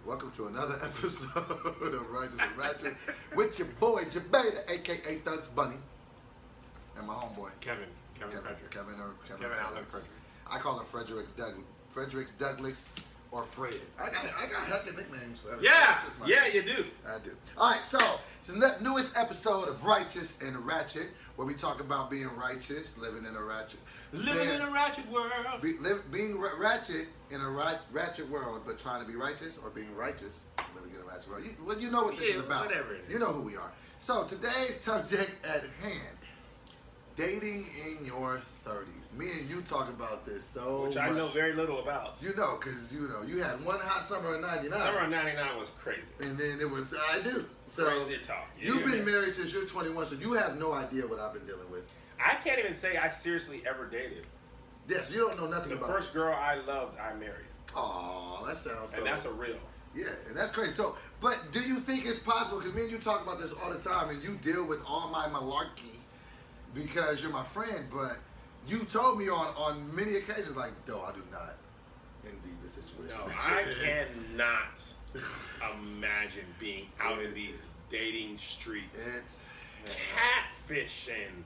Welcome to another episode of Righteous and Ratchet with your boy Jabeda, aka Thugs Bunny, and my homeboy Kevin Fredericks. Kevin Allen Fredericks. I call him Fredericks Douglas, or Fred. I got heckin' nicknames for everything. Yeah, you do. I do. All right, so it's the newest episode of Righteous and Ratchet, where we talk about being righteous, living in a ratchet world. Being ratchet in a ratchet world, but trying to be righteous, or being righteous, living in a ratchet world. You know what this is about. Whatever it is. You know who we are. So today's subject at hand: dating in your 30s. Me and you talk about this so Which much. I know very little about. You know, because you had one hot summer in '99. Summer of '99 was crazy. And then it was I do. So Crazy talk. You've been married since you're 21, so you have no idea what I've been dealing with. I can't even say I seriously ever dated. Yes, you don't know nothing about The first girl I loved, I married. Oh, that sounds so. And that's a real. Yeah, and that's crazy. So, but do you think it's possible? Because me and you talk about this all the time, and you deal with all my malarkey because you're my friend. But you told me on many occasions, like, no, I do not envy the situation. No, I cannot imagine being out in these dating streets. It's catfishing.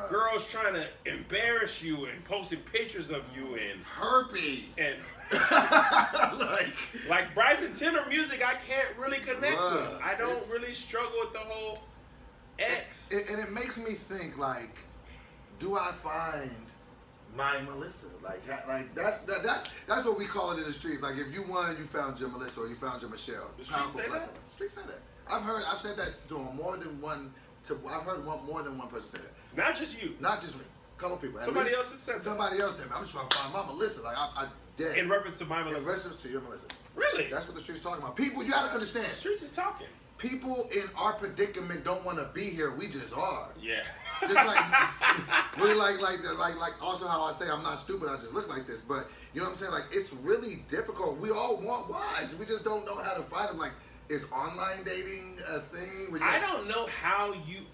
Girls trying to embarrass you and posting pictures of you and herpes and like Bryson Tiller music. I can't really connect with. I don't really struggle with the whole X. And it makes me think, like, do I find my Melissa? Like that's what we call it in the streets. Like, if you won, you found your Melissa, or you found your Michelle. The streets say that? Streets say that. I've said that to more than one. I've heard more than one person say that. Not just you. Not just me. A couple people. Somebody else has said that. Somebody else said that. I'm just trying to find my Melissa. Like, I dead. In reference to my Melissa. In reference to your Melissa. Really? That's what the streets talking about. People, you gotta understand. The streets is talking. People in our predicament don't want to be here. We just are. Yeah. Just like really like also how I say I'm not stupid. I just look like this. But you know what I'm saying? Like, it's really difficult. We all want wives. We just don't know how to find them. Like, is online dating a thing? I don't know how you.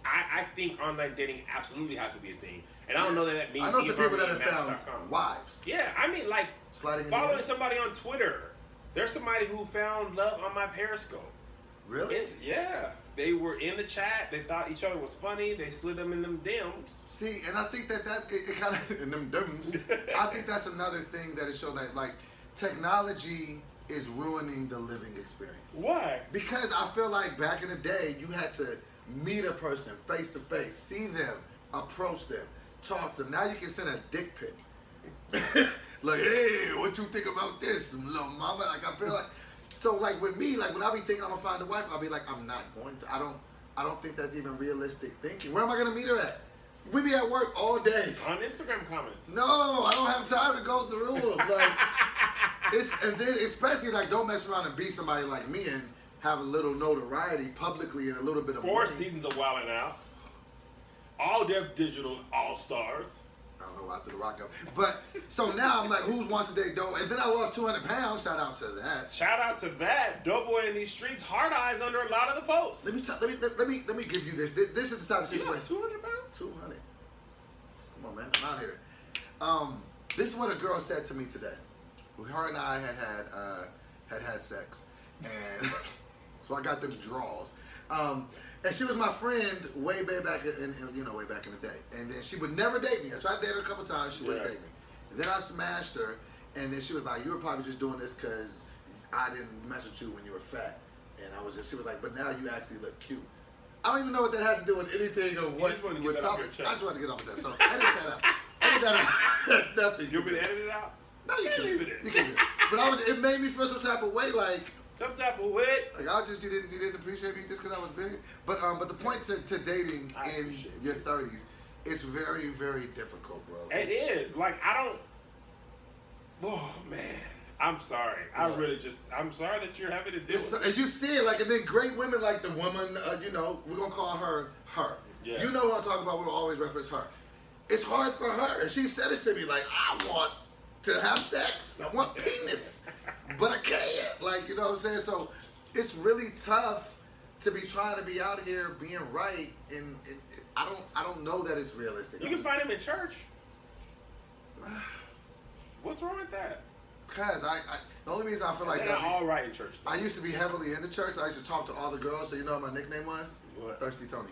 I think online dating absolutely has to be a thing, and I don't know that means. I know some people that have found wives. Yeah, I mean, like sliding following somebody on Twitter. There's somebody who found love on my Periscope. Really? Yeah. They were in the chat. They thought each other was funny. They slid them in them DMs. See, and I think that it kind of in them DMs. I think that's another thing that it showed that, like, technology is ruining the living experience. Why? Because I feel like back in the day, you had to meet a person face to face, see them, approach them, talk to them. Now you can send a dick pic. Like, hey, what you think about this, little mama? Like, I feel like, so like with me, like when I be thinking I'm gonna find a wife, I'll be like, I'm not going to. I don't think that's even realistic thinking. Where am I gonna meet her at? We be at work all day. On Instagram comments. No, I don't have time to go through them. Like, and then especially like, don't mess around and be somebody like me and have a little notoriety publicly and a little bit of 4 money. seasons of Wild 'N Out. All Def Digital All Stars. I don't know after the rock up. But so now I'm like, who's wants to date Doughboy? And then I lost 200 pounds. Shout out to that. Shout out to that. Doughboy in these streets, hard eyes under a lot of the posts. Let me give you this. This is the type of situation. You lost 200 pounds? 200. Come on, man. I'm out here. This is what a girl said to me today. Her and I had sex, and so I got them draws. And she was my friend way back in the day. And then she would never date me. I tried to date her a couple times. She wouldn't date me. And then I smashed her, and then she was like, "You were probably just doing this because I didn't mess with you when you were fat." And she was like, "But now you actually look cute." I don't even know what that has to do with anything of what we're talking. I just wanted to get off that. So edit that out. Edit that out. Nothing. You want me to edit it out? No, you can leave it in. You can. But it made me feel some type of way, like. Some type of way. Like, you didn't appreciate me just because I was big. But the point to dating in your 30s, it's very, very difficult, bro. It is. Like, I don't. Oh man, I'm sorry. Yeah. I'm sorry that you're having to do it. And you see it, like, and then great women like the woman, we're gonna call her. Yeah. You know what I'm talking about. We'll always reference her. It's hard for her, and she said it to me like, I want to have sex. I want penis, but I can't. Like, you know what I'm saying? So it's really tough to be trying to be out here being right, and I don't know that it's realistic. You can find him in church. What's wrong with that? Cause the only reason I feel like They're that. not all right in church. Though. I used to be heavily in the church. I used to talk to all the girls. So you know what my nickname was? What? Thirsty Tony.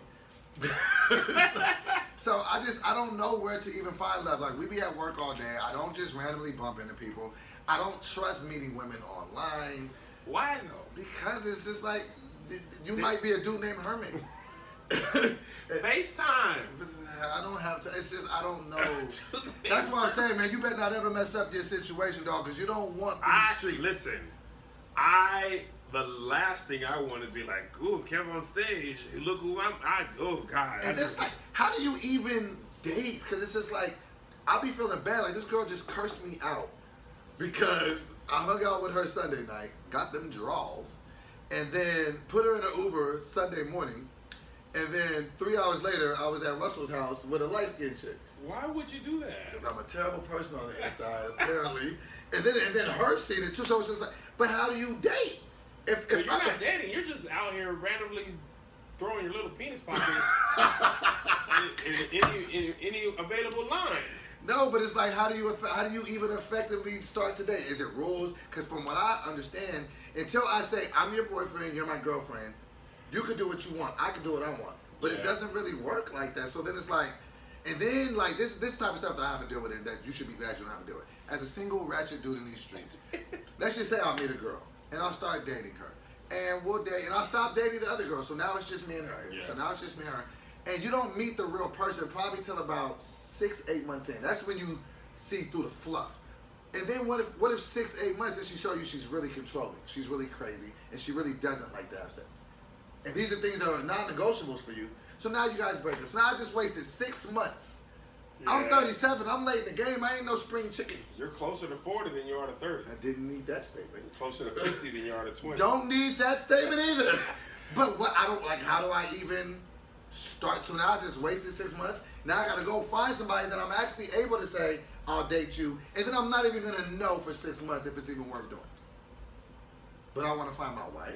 so I don't know where to even find love. Like we be at work all day. I don't just randomly bump into people. I don't trust meeting women online. Why though? Because it's just like you might be a dude named Herman. FaceTime. I don't have to. It's just I don't know. That's what I'm saying, man. You better not ever mess up your situation, dog, because you don't want these streets. Listen, the last thing I want to be like, ooh, Kevin on stage. Look who oh God. And it's like, how do you even date? Because it's just like, I'll be feeling bad. Like this girl just cursed me out because I hung out with her Sunday night, got them draws, and then put her in an Uber Sunday morning. And then 3 hours later, I was at Russell's house with a light-skinned chick. Why would you do that? Because I'm a terrible person on the inside, apparently. And then her seen it too. So it's just like, but how do you date? If you're not dating, you're just out here randomly throwing your little penis pocket in any available line. No, but it's like, how do you even effectively start today? Is it rules? Because from what I understand, until I say I'm your boyfriend, you're my girlfriend. You can do what you want. I can do what I want. But it doesn't really work like that. So then it's like, and then like this type of stuff that I have to deal with and that you should be glad you don't have to deal with. As a single ratchet dude in these streets, let's just say I'll meet a girl and I'll start dating her. And we'll date and I'll stop dating the other girl. So now it's just me and her. Yeah. So now it's just me and her. And you don't meet the real person probably till about 6-8 months in. That's when you see through the fluff. And then what if 6-8 months does she show you she's really controlling? She's really crazy and she really doesn't like to have sex. And these are things that are non-negotiables for you. So now you guys break up. So now I just wasted 6 months. Yeah. I'm 37. I'm late in the game. I ain't no spring chicken. You're closer to 40 than you are to 30. I didn't need that statement. You're closer to 50 than you are to 20. Don't need that statement either. But what I don't like, how do I even start? So now I just wasted 6 months. Now I got to go find somebody that I'm actually able to say, I'll date you. And then I'm not even going to know for 6 months if it's even worth doing. But I want to find my wife.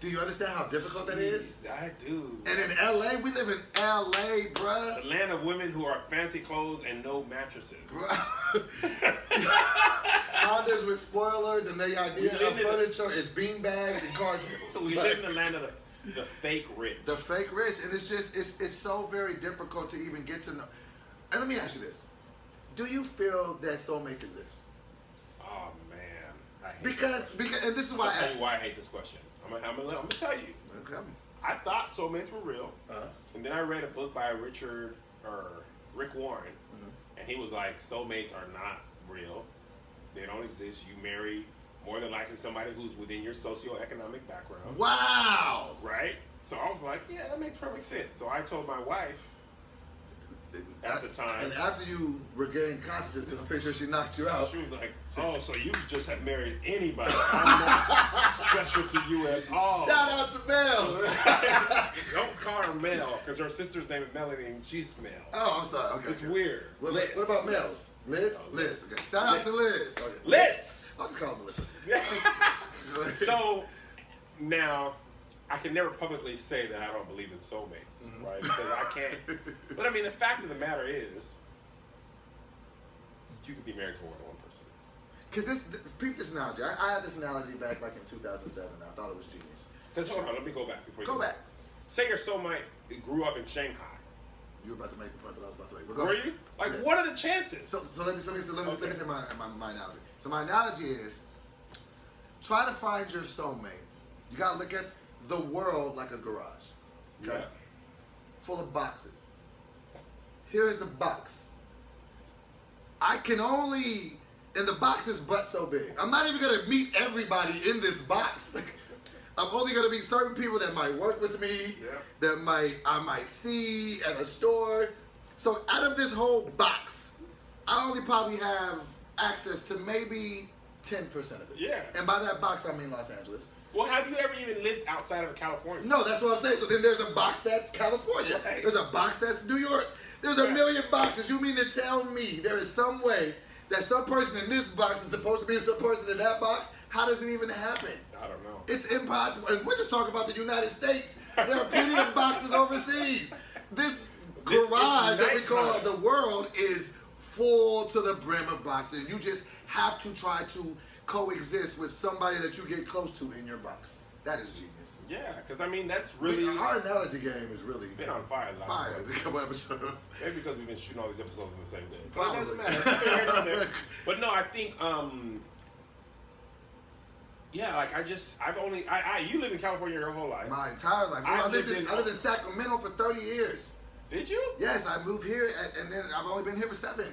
Do you understand how difficult that is? I do. And in LA, we live in LA, bruh. The land of women who are fancy clothes and no mattresses. Hondas with spoilers and the idea of furniture is beanbags and card tables. We live in the land of the fake rich. The fake rich, and it's just it's so very difficult to even get to know. And let me ask you this: do you feel that soulmates exist? Oh man, I hate because and this is why I'll tell you why I hate this question. I'm gonna tell you. Okay. I thought soulmates were real, Uh-huh. and then I read a book by Rick Warren, and he was like, soulmates are not real. They don't exist. You marry more than likely somebody who's within your socioeconomic background. Wow. Right? So I was like, yeah, that makes perfect sense. So I told my wife at the time. And after you regained consciousness, because I'm pretty sure she knocked you out. She was like, oh, so you just have married anybody. I'm not special to you at all. Shout out to Mel. Don't call her Mel, because her sister's name is Melanie and she's Mel. Oh, I'm sorry. Okay. It's weird. What about Mel's? Liz? Oh, Liz. Okay. Shout out to Liz. Okay. Liz! I'll just call her Liz. So, now, I can never publicly say that I don't believe in soulmates, right? Because I can't. But I mean, the fact of the matter is, you could be married to more than one person. Because peep this analogy. I had this analogy back like in 2007. I thought it was genius. Because hold on, let me go back before you go back. Say your soulmate grew up in Shanghai. You were about to make the point that I was about to make. But Were you? Like, yes. What are the chances? So let me say my analogy. So my analogy is, try to find your soulmate. You gotta look at the world like a garage. Okay? Yeah. Full of boxes. Here is a box. I can only, and the box is but so big. I'm not even gonna meet everybody in this box. I'm only gonna meet certain people that might work with me, that I might see at a store. So out of this whole box, I only probably have access to maybe 10% of it. Yeah. And by that box, I mean Los Angeles. Well, have you ever even lived outside of California? No, that's what I'm saying. So then there's a box that's California. Right. There's a box that's New York. There's a million boxes. You mean to tell me there is some way that some person in this box is supposed to be some person in that box? How does it even happen? I don't know. It's impossible. And we're just talking about the United States. There are plenty of boxes overseas. This garage that we call the world is full to the brim of boxes. You just have to try to coexist with somebody that you get close to in your box. That is genius. Yeah, because I mean that's really Our analogy game is really been on fire the last a couple episodes. Maybe because we've been shooting all these episodes on the same day. Probably. But it doesn't matter. But no, I think yeah, like you lived in California your whole life. My entire life. I lived in Sacramento for 30 years. Did you? Yes, I moved here and then I've only been here for 7.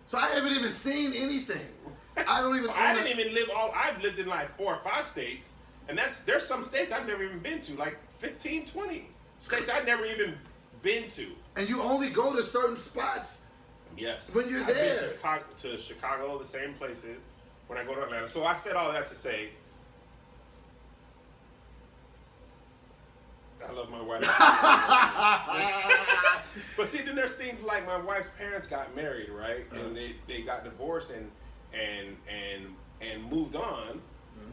So I haven't even seen anything. I don't even. I didn't even live I've lived in like 4 or 5 states, and there's some states I've never even been to, like 15, 20 states I've never even been to. And you only go to certain spots. Yes. When you're I've there. been to Chicago, the same places. When I go to Atlanta, so I said all that to say, I love my wife. But see, then there's things like my wife's parents got married, right? And they got divorced and moved on.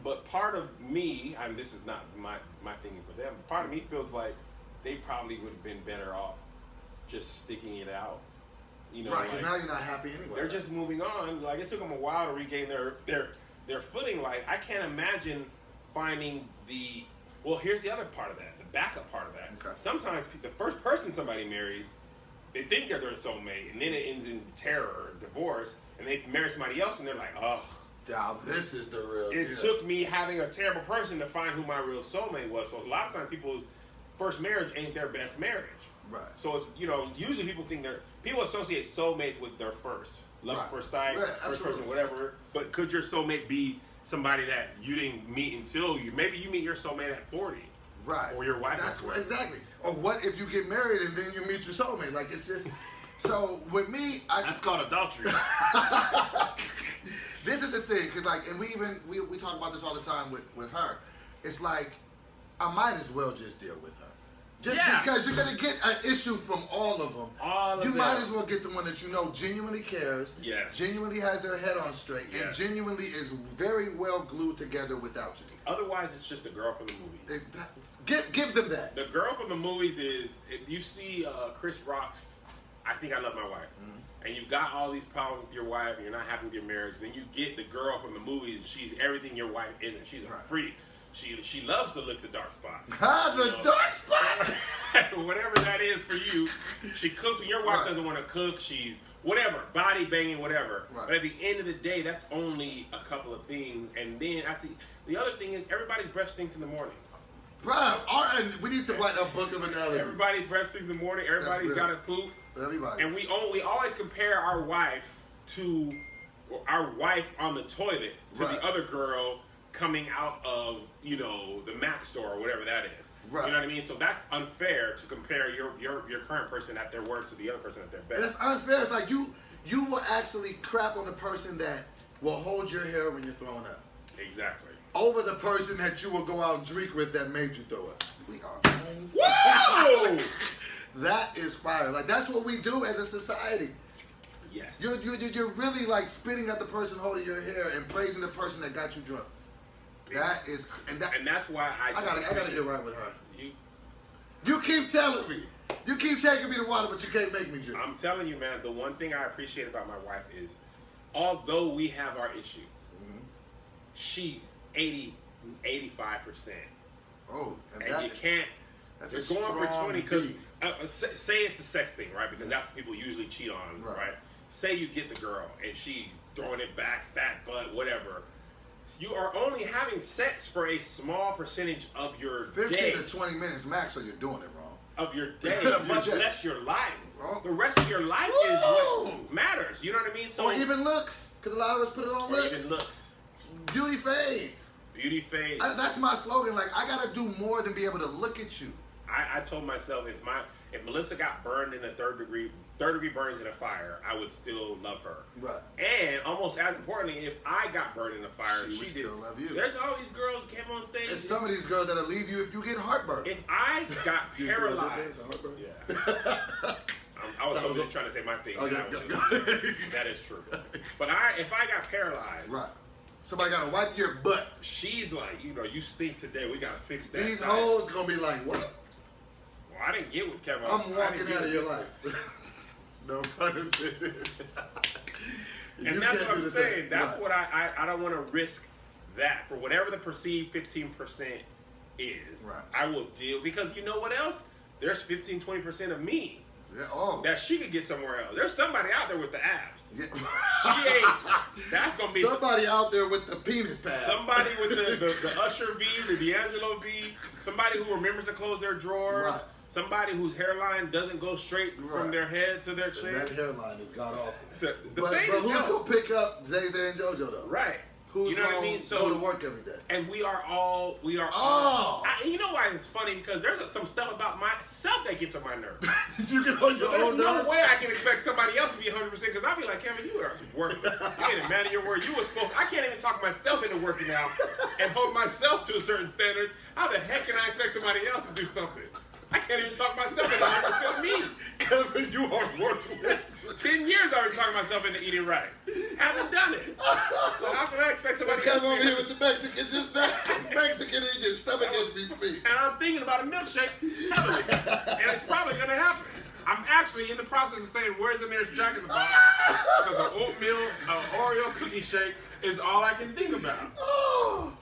But part of me, I mean, this is not my thinking for them. Part of me feels like they probably would have been better off just sticking it out. You know, right? Because like, now you're not happy anyway. They're just moving on. Like it took them a while to regain their footing. Like I can't imagine finding the. Well, here's the other part of that. The backup part of that. Okay. Sometimes the first person somebody marries, they think they're their soulmate, and then it ends in terror or divorce, and they marry somebody else, and they're like, oh. Now this is the real. It took me having a terrible person to find who my real soulmate was. So a lot of times people's first marriage ain't their best marriage. Right. So it's usually people associate soulmates with their first love at first sight, first person, whatever. But could your soulmate be somebody that you didn't meet until maybe you meet your soulmate at 40, right? Or your wife. That's exactly. Or what if you get married and then you meet your soulmate? Like it's just. So with me, that's called adultery. This is the thing, because like, and we talk about this all the time with her. It's like I might as well just deal with her. Just because you're gonna get an issue from all of them. You might as well get the one that you know genuinely cares, genuinely has their head on straight, and genuinely is very well glued together without you. Otherwise, it's just a girl from the movies. Give them that. The girl from the movies is, if you see Chris Rock's I Think I Love My Wife, and you've got all these problems with your wife, and you're not happy with your marriage, then you get the girl from the movies, she's everything your wife isn't. She's a freak. She loves to lick the dark spot. Dark spot? Whatever that is for you. She cooks when your wife doesn't want to cook. She's whatever, body banging, whatever. But at the end of the day, that's only a couple of things. And then the other thing is everybody's breath stinks in the morning. Bro, we need to write a book of analogies. Everybody's breath stinks in the morning. Everybody's got to poop. Everybody. And we always compare our wife on the toilet to the other girl coming out of, the Mac store or whatever that is. Right. You know what I mean? So that's unfair to compare your current person at their worst to the other person at their best. And that's unfair. It's like you will actually crap on the person that will hold your hair when you're throwing up. Exactly. Over the person that you will go out and drink with that made you throw up. We are. Whoa! That is fire. Like that's what we do as a society. Yes. You're really like spitting at the person holding your hair and praising the person that got you drunk. That is, and that's why I gotta get right with her. You keep telling me. You keep taking me to water, but you can't make me drink. I'm telling you, man, the one thing I appreciate about my wife is, although we have our issues, she's 80, 85%. Oh, and you can't. You're going for 20 because say it's a sex thing, right? Because that's what people usually cheat on, right? Say you get the girl and she throwing it back, fat butt, whatever. You are only having sex for a small percentage of your 15 to 20 minutes max, so you're doing it wrong. Of your day, much less your life. The rest of your life is what matters. You know what I mean? So, or even looks, because a lot of us put it on looks. Even looks. Beauty fades. Beauty fades. That's my slogan. Like, I gotta do more than be able to look at you. I told myself if Melissa got burned in a third degree burns in a fire, I would still love her. Right. And almost as importantly, if I got burned in a fire, she would still love you. There's all these girls who came on stage. There's some of these girls that'll leave you if you get heartburn. If I got paralyzed, I was so trying to say my thing. That is true. But if I got paralyzed, right. Somebody gotta wipe your butt. She's like, you stink today. We gotta fix that. These hoes gonna be like, what? Well, I didn't get with Kevin. I'm walking out of your life. No pun intended. And that's what I'm saying. That's what I don't want to risk that for whatever the perceived 15% is. Right. I will deal because you know what else? There's 15, 20% of me. Yeah, oh. That she could get somewhere else. There's somebody out there with the abs. Yeah. She ain't. That's gonna be somebody out there with the penis pad. Somebody with the Usher V, the D'Angelo V. Somebody who remembers to close their drawers. Right. Somebody whose hairline doesn't go straight from their head to their chin. That hairline is god awful. But who's gonna pick up Zay Zay and JoJo though? Right. Who's you know what I mean? So go to work every day. And we are all. You know why it's funny? Because there's some stuff about myself that gets on my nerves. You can hold your own There's no nerves? way I can expect somebody else to be 100% because I'll be like, Kevin, you are working. You ain't a man of your word. You was supposed. I can't even talk myself into working out and hold myself to a certain standard. How the heck can I expect somebody else to do something? I can't even talk myself into 100% me. Kevin, you are worthless. 10 years I already talking myself into eating right. Haven't done it. So how can I expect somebody else to over here with the Mexican just now. Mexican in your stomach as we speak. And I'm thinking about a milkshake heavily. And it's probably going to happen. I'm actually in the process of saying, where's the nearest Jack in the Box? Because an oatmeal, an Oreo cookie shake is all I can think about.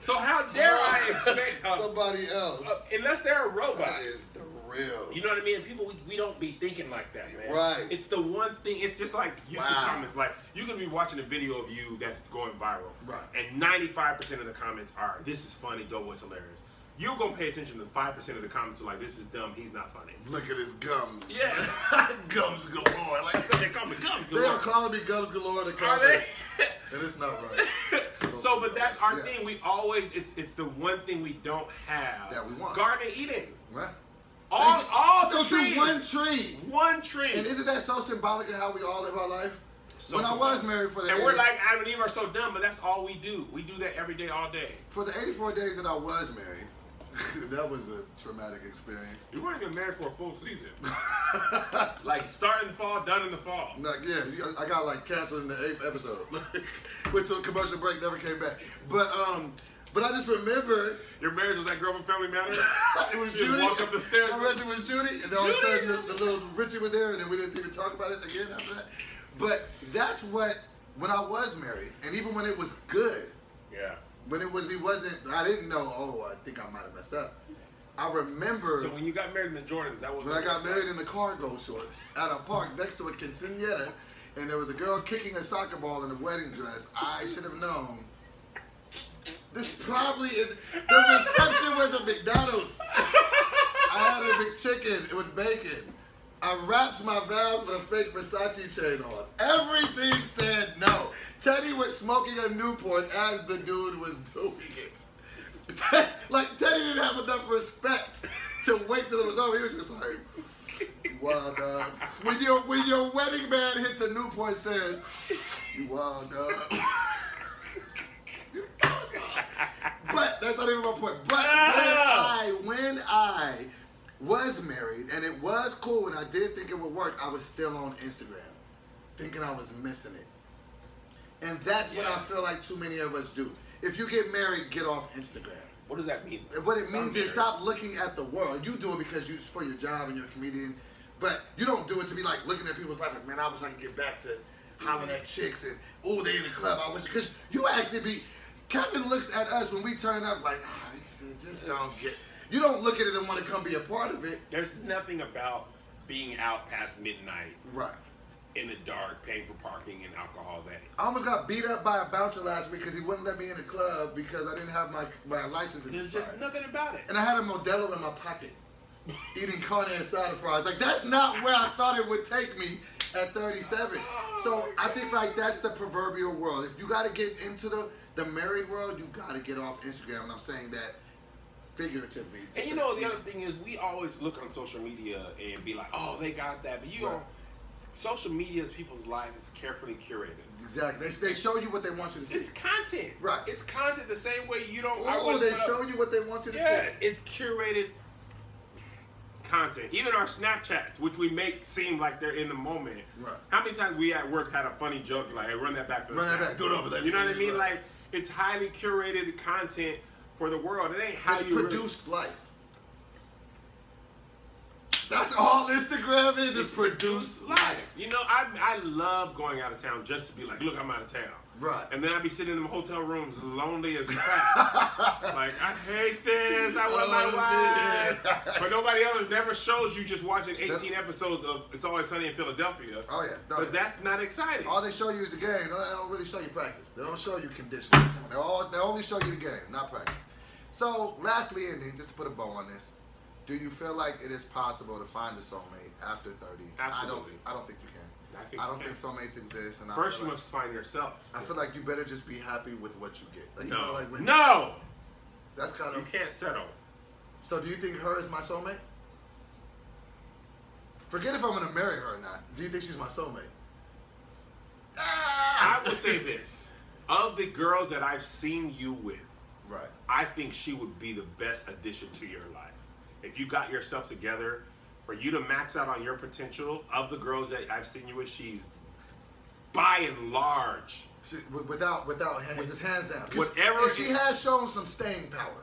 So how dare I expect somebody else? Unless they're a robot. That is the real. You know what I mean? People, we don't be thinking like that, man. Right. It's the one thing. It's just like YouTube comments. Like, you can be watching a video of you that's going viral. Right. And 95% of the comments are, this is funny, Doe was hilarious. You're going to pay attention to 5% of the comments are like, this is dumb, he's not funny. Look at his gums. Yeah. Gums galore. Like, that's what they call me, gums galore. They are calling me gums galore. Are they? And it's not right. So, but that's our thing. We always, it's the one thing we don't have. That we want. Garden eating. Right. All the trees. One tree. One tree. And isn't that so symbolic of how we all live our life? So when I was married for the and we're like Adam and Eve are so dumb, but that's all we do. We do that every day, all day. For the 84 days that I was married, that was a traumatic experience. You weren't even married for a full season. Like start in the fall, done in the fall. Like, yeah, I got like canceled in the 8th episode. Went to a commercial break, never came back. But I just remember your marriage was that girl from Family Matters. It was she Judy. Walked up the stairs. I read it was Judy, and all of a sudden the little Richie was there, and then we didn't even talk about it again after that. But that's what when I was married, and even when it was good. Yeah. When it was, I didn't know. Oh, I think I might have messed up. I remember. So when you got married in the Jordans, that was when I got married in the cargo shorts at a park next to a quinceañera, and there was a girl kicking a soccer ball in a wedding dress. I should have known. This probably is. The reception was a McDonald's. I had a McChicken with bacon. I wrapped my vows with a fake Versace chain on. Everything said no. Teddy was smoking a Newport as the dude was doing it. Like, Teddy didn't have enough respect to wait till it was over. He was just like, you wild dog. When your wedding band hits a Newport and says, you wild dog. But that's not even my point. But when I was married and it was cool and I did think it would work, I was still on Instagram, thinking I was missing it. And that's what I feel like too many of us do. If you get married, get off Instagram. What does that mean? What it means is stop looking at the world. You do it because it's for your job and you're a comedian, but you don't do it to be like looking at people's life like, man, I wish I could get back to hollering at chicks and, oh, they in the club. I wish, because you actually be, Kevin looks at us when we turn up like, just don't get, you don't look at it and want to come be a part of it. There's nothing about being out past midnight. Right. In the dark, paying for parking and alcohol that. I almost got beat up by a bouncer last week because he wouldn't let me in the club because I didn't have my license. There's just nothing about it. And I had a Modelo in my pocket, eating carne asada fries. Like, that's not where I thought it would take me at 37. So I think like that's the proverbial world. If you got to get into the married world, you got to get off Instagram. And I'm saying that figuratively. And you know, the other thing is we always look on social media and be like, oh, they got that. But you don't. Social media is people's life is carefully curated. Exactly. They show you what they want you to see. It's content. Right. It's content the same way you don't. Oh, they show you what they want you to see. Yeah, it's curated content. Even our Snapchats, which we make seem like they're in the moment. Right. How many times we at work had a funny joke like, hey, run that back for the Run that back. Do it over there. You know what I mean? Like, it's highly curated content for the world. It ain't how it's you produced life. That's all Instagram is produced life. You know, I love going out of town just to be like, look, I'm out of town. Right. And then I'd be sitting in the hotel rooms lonely as crap. Like, I hate this. I want my wife. But nobody else never shows you just watching 18 episodes of It's Always Sunny in Philadelphia. Oh, yeah. Because that's not exciting. All they show you is the game. They don't really show you practice. They don't show you conditioning. They only show you the game, not practice. So, lastly, ending, just to put a bow on this, do you feel like it is possible to find a soulmate after 30? Absolutely. I don't think you can. I don't think soulmates exist. And First, you must find yourself. I feel like you better just be happy with what you get. Like, no. You know, like no! That's kind of... You can't settle. So do you think her is my soulmate? Forget if I'm going to marry her or not. Do you think she's my soulmate? I will say this. Of the girls that I've seen you with, right, I think she would be the best addition to your life. If you got yourself together, for you to max out on your potential, of the girls that I've seen you with, she's by and large. Without hands, just hands down. Whatever. And she has shown some staying power.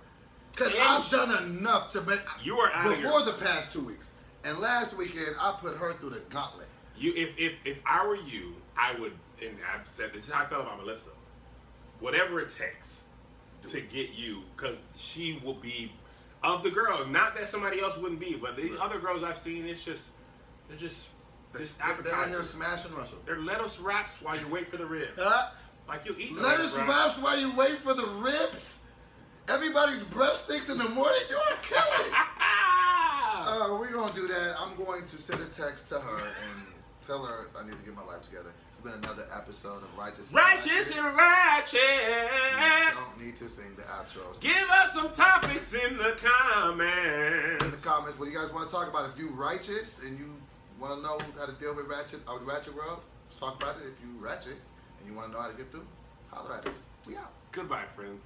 Because I've done enough to make. You are out before the past 2 weeks, and last weekend I put her through the gauntlet. If I were you, I would, and I've said this is how I felt about Melissa. Whatever it takes to get you, because she will be. Of the girls, not that somebody else wouldn't be, but the other girls I've seen, they're just appetizers. They're out here smash and Russell. They're lettuce wraps while you wait for the ribs. Like you eat lettuce wraps while you wait for the ribs? Everybody's breath stinks in the morning? You're a killer. We're going to do that. I'm going to send a text to her and tell her I need to get my life together. It's been another episode of Righteous and Ratchet. You don't need to sing the outros. Give us some topics in the comments. In the comments, what do you guys want to talk about? If you righteous and you want to know how to deal with ratchet world, let's talk about it. If you ratchet and you want to know how to get through, holler at us. We out. Goodbye, friends.